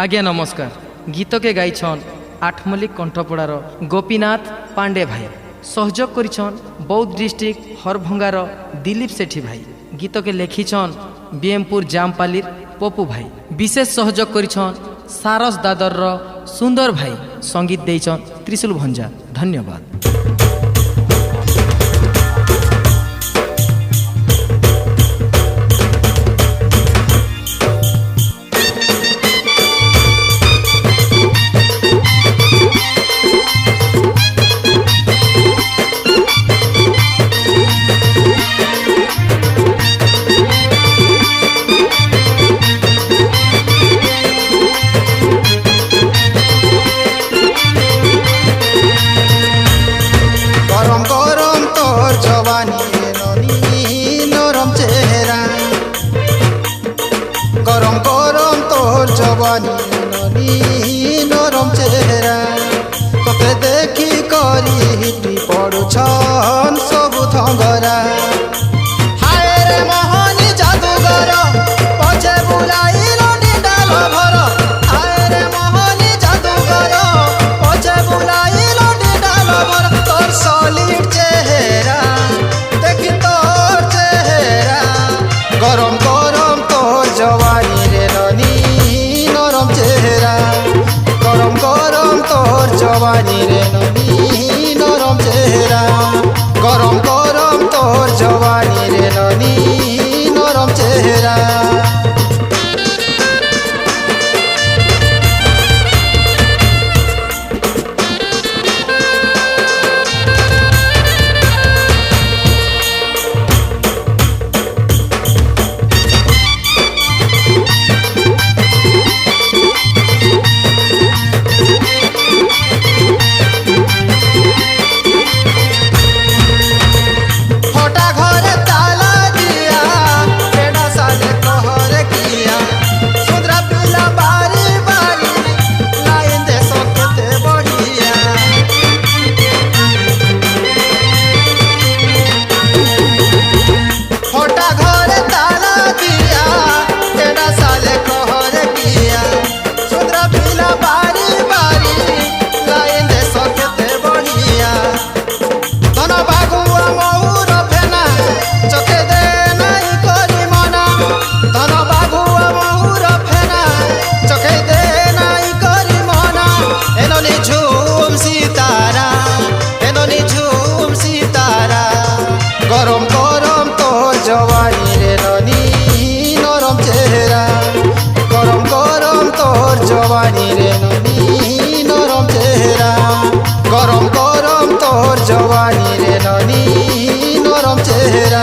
आज्ञा नमस्कार। गीत के गाइछन आठमल्लिक कंठपड़ार गोपीनाथ पांडे भाई। सहयोग करिछन बौद्ध डिस्ट्रिक्ट हरभंगार दिलीप सेठी भाई। गीत के लेखिछन बीएमपुर जामपालीर पप्पू भाई। विशेष सहयोग करिछन सारस दादर सुंदर भाई। संगीत देइछन त्रिशूल भंजा। धन्यवाद। गरम गरम तोर जवानी नरम चेहरा तोते देखी करी हिटी पड़ुछन सब थंगरा। हाय रे मोहनी जादूगर पछे बुलाइलो निडाल भर। हाय रे मोहनी जादूगर पछे बुलाइलो निडाल भर। तोर सॉलिड चेहरा देखी तोर चेहरा गरम गरम तोर जवानी रे ननी नरम चेहरा। गरम गरम तोर जवानी रे ननी नरम चेहरा। गरम गरम तोर जवानी रे ननी नरम चेहरा। गरम गरम तोर जवानी रे ननी नरम चेहरा। गरम गरम तोर जवानी रे ननी नरम चेहरा। गरम गरम तोर जवानी रे ननी नरम चेहरा।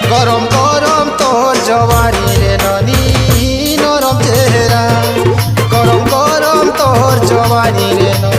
गरम गरम तोर जवानी रे ननी नरम चेहरा। गरम गरम तोर जवानी रे ननी